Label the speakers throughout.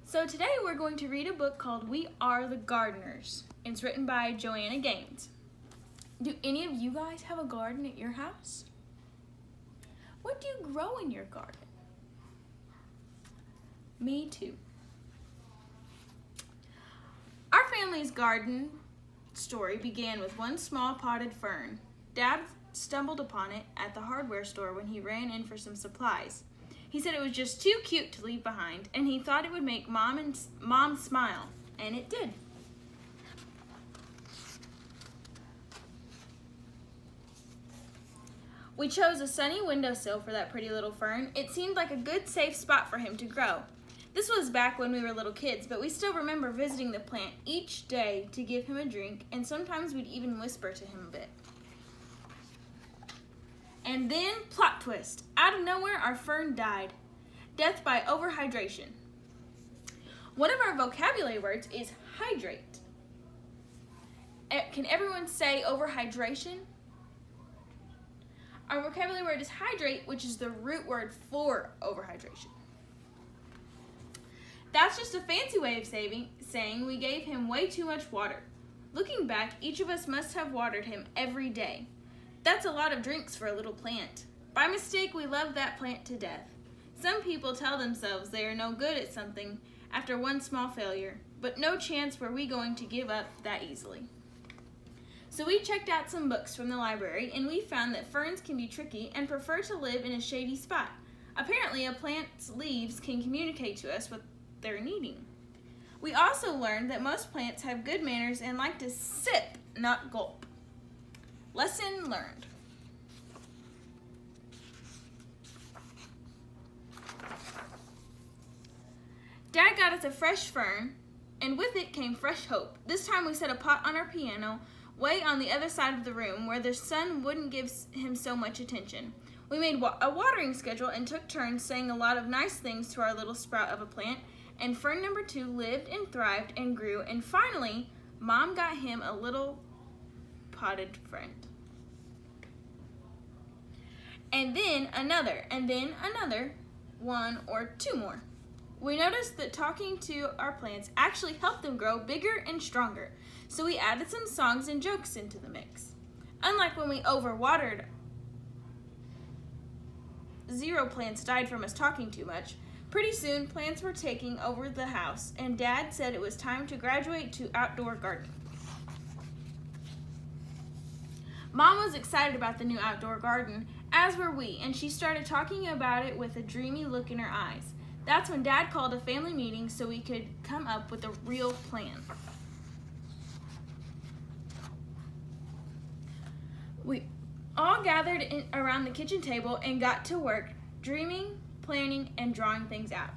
Speaker 1: So today we're going to read a book called We Are the Gardeners. It's written by Joanna Gaines. Do any of you guys have a garden at your house? What do you grow in your garden? Me too. Our family's garden story began with one small potted fern. Dad stumbled upon it at the hardware store when he ran in for some supplies. He said it was just too cute to leave behind, and he thought it would make Mom smile, and it did. We chose a sunny windowsill for that pretty little fern. It seemed like a good, safe spot for him to grow. This was back when we were little kids, but we still remember visiting the plant each day to give him a drink, and sometimes we'd even whisper to him a bit. And then, plot twist, out of nowhere, our fern died. Death by overhydration. One of our vocabulary words is hydrate. Can everyone say overhydration? Our vocabulary word is hydrate, which is the root word for overhydration. That's just a fancy way of saying we gave him way too much water. Looking back, each of us must have watered him every day. That's a lot of drinks for a little plant. By mistake, we loved that plant to death. Some people tell themselves they are no good at something after one small failure, but no chance were we going to give up that easily. So we checked out some books from the library, and we found that ferns can be tricky and prefer to live in a shady spot. Apparently, a plant's leaves can communicate to us what they're needing. We also learned that most plants have good manners and like to sip, not gulp. Lesson learned. Dad got us a fresh fern, and with it came fresh hope. This time we set a pot on our piano way on the other side of the room where the sun wouldn't give him so much attention. We made a watering schedule and took turns saying a lot of nice things to our little sprout of a plant, and fern number 2 lived and thrived and grew, and finally, Mom got him a little potted friend. And then another, one or two more. We noticed that talking to our plants actually helped them grow bigger and stronger, so we added some songs and jokes into the mix. Unlike when we overwatered, 0 plants died from us talking too much. Pretty soon, plants were taking over the house, and Dad said it was time to graduate to outdoor gardening. Mom was excited about the new outdoor garden, as were we, and she started talking about it with a dreamy look in her eyes. That's when Dad called a family meeting so we could come up with a real plan. We all gathered around the kitchen table and got to work dreaming, planning, and drawing things out.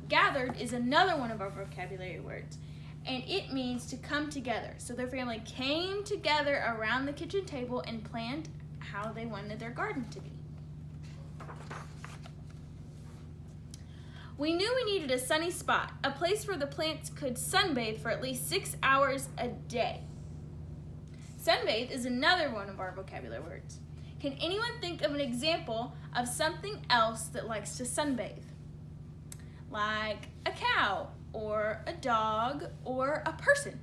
Speaker 1: Gathered is another one of our vocabulary words, and it means to come together. So their family came together around the kitchen table and planned how they wanted their garden to be. We knew we needed a sunny spot, a place where the plants could sunbathe for at least 6 hours a day. Sunbathe is another one of our vocabulary words. Can anyone think of an example of something else that likes to sunbathe? Like a cow, or a dog, or a person.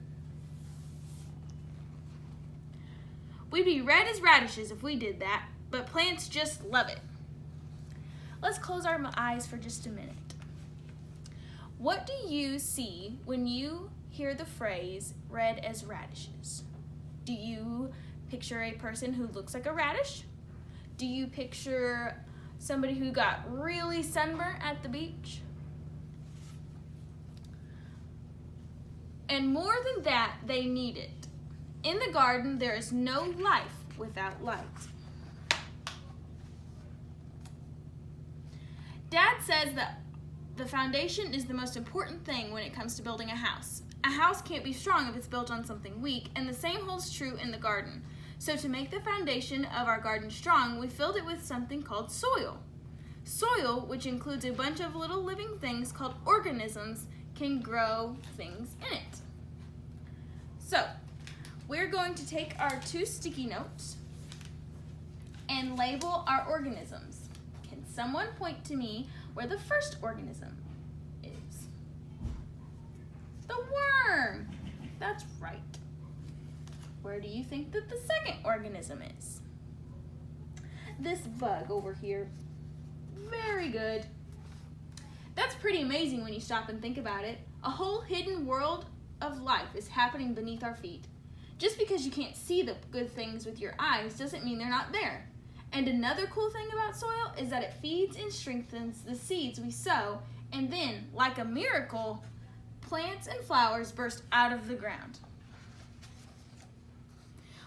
Speaker 1: We'd be red as radishes if we did that, but plants just love it. Let's close our eyes for just a minute. What do you see when you hear the phrase red as radishes? Do you picture a person who looks like a radish? Do you picture somebody who got really sunburnt at the beach? And more than that, they need it. In the garden, there is no life without light. Dad says that the foundation is the most important thing when it comes to building a house. A house can't be strong if it's built on something weak, and the same holds true in the garden. So to make the foundation of our garden strong, we filled it with something called soil. Soil, which includes a bunch of little living things called organisms, can grow things in it. So, we're going to take our 2 sticky notes and label our organisms. Can someone point to me where the first organism is? The worm! That's right. Where do you think that the second organism is? This bug over here. Very good. That's pretty amazing when you stop and think about it. A whole hidden world of life is happening beneath our feet. Just because you can't see the good things with your eyes doesn't mean they're not there. And another cool thing about soil is that it feeds and strengthens the seeds we sow, and then, like a miracle, plants and flowers burst out of the ground.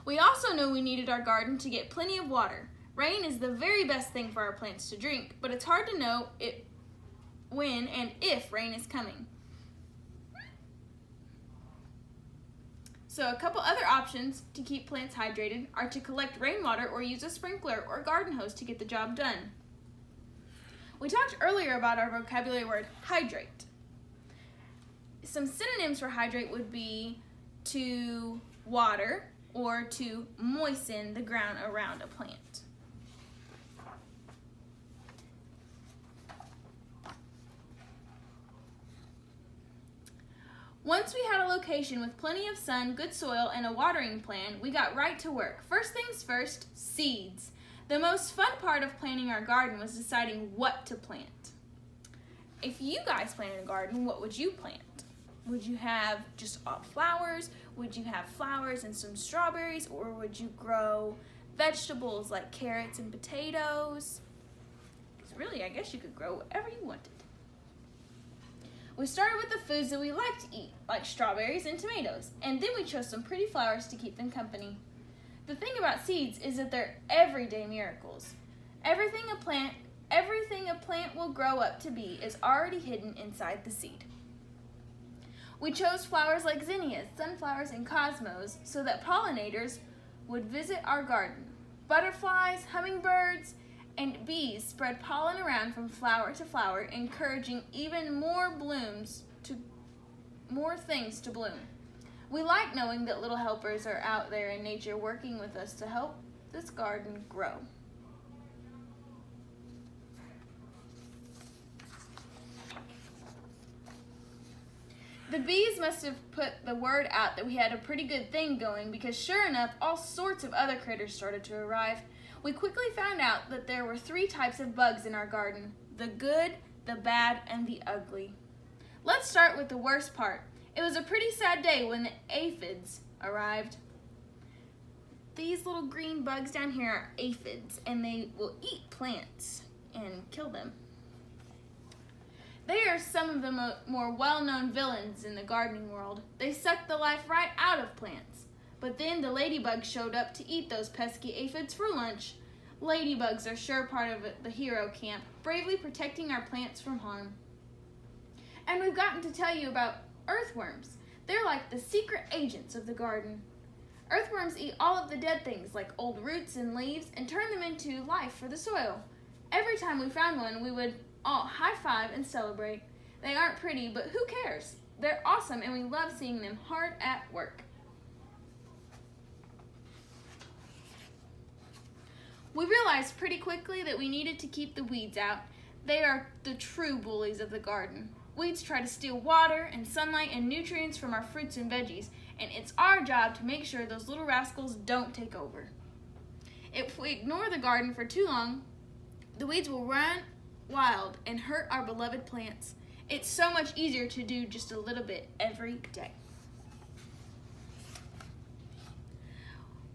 Speaker 1: We also know we needed our garden to get plenty of water. Rain is the very best thing for our plants to drink, but it's hard to know when and if rain is coming. So a couple other options to keep plants hydrated are to collect rainwater or use a sprinkler or garden hose to get the job done. We talked earlier about our vocabulary word hydrate. Some synonyms for hydrate would be to water or to moisten the ground around a plant. Once we had a location with plenty of sun, good soil, and a watering plan, we got right to work. First things first, seeds. The most fun part of planting our garden was deciding what to plant. If you guys planted a garden, what would you plant? Would you have just all flowers? Would you have flowers and some strawberries? Or would you grow vegetables like carrots and potatoes? Because really, I guess you could grow whatever you wanted. We started with the foods that we like to eat, like strawberries and tomatoes, and then we chose some pretty flowers to keep them company. The thing about seeds is that they're everyday miracles. Everything a plant will grow up to be is already hidden inside the seed. We chose flowers like zinnias, sunflowers, and cosmos so that pollinators would visit our garden. Butterflies, hummingbirds, and bees spread pollen around from flower to flower, encouraging even more things to bloom. We like knowing that little helpers are out there in nature working with us to help this garden grow. The bees must have put the word out that we had a pretty good thing going, because sure enough, all sorts of other critters started to arrive. We quickly found out that there were 3 types of bugs in our garden: the good, the bad, and the ugly. Let's start with the worst part. It was a pretty sad day when the aphids arrived. These little green bugs down here are aphids, and they will eat plants and kill them. They are some of the more well-known villains in the gardening world. They suck the life right out of plants. But then the ladybugs showed up to eat those pesky aphids for lunch. Ladybugs are sure part of the hero camp, bravely protecting our plants from harm. And we've gotten to tell you about earthworms. They're like the secret agents of the garden. Earthworms eat all of the dead things like old roots and leaves and turn them into life for the soil. Every time we found one, we would all high-five and celebrate. They aren't pretty, but who cares? They're awesome, and we love seeing them hard at work. We realized pretty quickly that we needed to keep the weeds out. They are the true bullies of the garden. Weeds try to steal water and sunlight and nutrients from our fruits and veggies, and it's our job to make sure those little rascals don't take over. If we ignore the garden for too long, the weeds will run wild and hurt our beloved plants. It's so much easier to do just a little bit every day.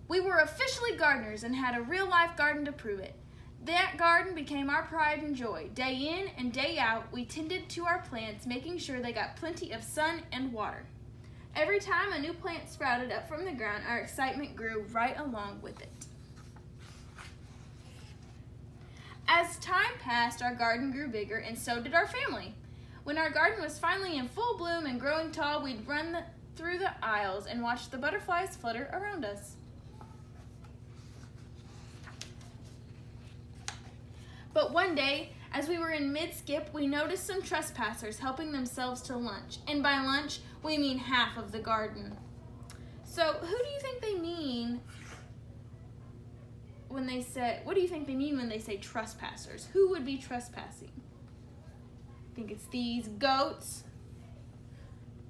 Speaker 1: We were officially gardeners and had a real-life garden to prove it. That garden became our pride and joy. Day in and day out, we tended to our plants, making sure they got plenty of sun and water. Every time a new plant sprouted up from the ground, our excitement grew right along with it. As time passed, our garden grew bigger, and so did our family. When our garden was finally in full bloom and growing tall, we'd run through the aisles and watch the butterflies flutter around us. But one day, as we were in mid-skip, we noticed some trespassers helping themselves to lunch. And by lunch, we mean half of the garden. So who do you think they mean when they say, what do you think they mean when they say trespassers? Who would be trespassing? I think it's these goats.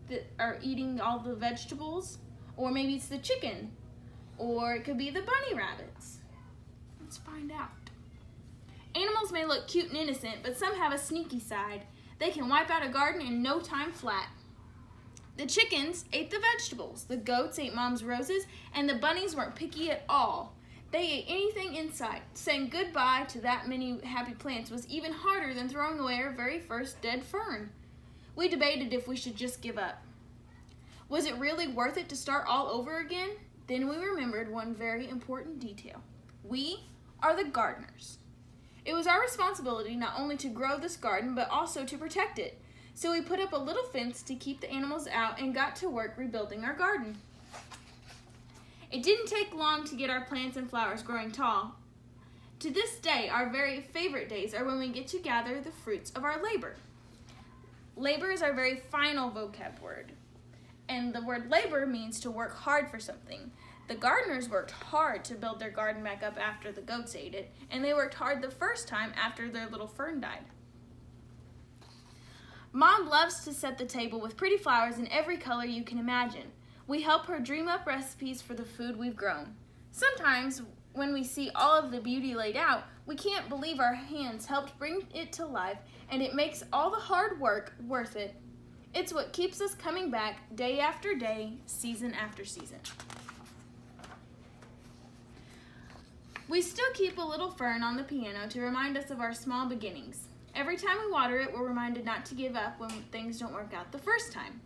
Speaker 1: that are eating all the vegetables, or maybe it's the chicken, or it could be the bunny rabbits. Let's find out. Animals may look cute and innocent, but some have a sneaky side. They can wipe out a garden in no time flat. The chickens ate the vegetables, the goats ate Mom's roses, and the bunnies weren't picky at all. They ate anything in sight. Saying goodbye to that many happy plants was even harder than throwing away our very first dead fern. We debated if we should just give up. Was it really worth it to start all over again? Then we remembered one very important detail. We are the gardeners. It was our responsibility not only to grow this garden, but also to protect it. So we put up a little fence to keep the animals out and got to work rebuilding our garden. It didn't take long to get our plants and flowers growing tall. To this day, our very favorite days are when we get to gather the fruits of our labor. Labor is our very final vocab word. And the word labor means to work hard for something. The gardeners worked hard to build their garden back up after the goats ate it, and they worked hard the first time after their little fern died. Mom loves to set the table with pretty flowers in every color you can imagine. We help her dream up recipes for the food we've grown. Sometimes, when we see all of the beauty laid out, we can't believe our hands helped bring it to life, and it makes all the hard work worth it. It's what keeps us coming back day after day, season after season. We still keep a little fern on the piano to remind us of our small beginnings. Every time we water it, we're reminded not to give up when things don't work out the first time.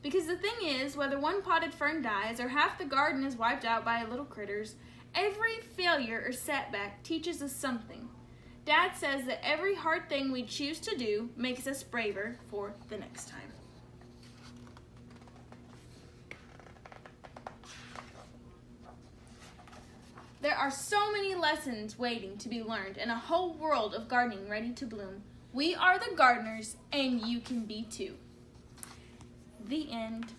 Speaker 1: Because the thing is, whether one potted fern dies or half the garden is wiped out by little critters, every failure or setback teaches us something. Dad says that every hard thing we choose to do makes us braver for the next time. There are so many lessons waiting to be learned and a whole world of gardening ready to bloom. We are the gardeners, and you can be too. The end.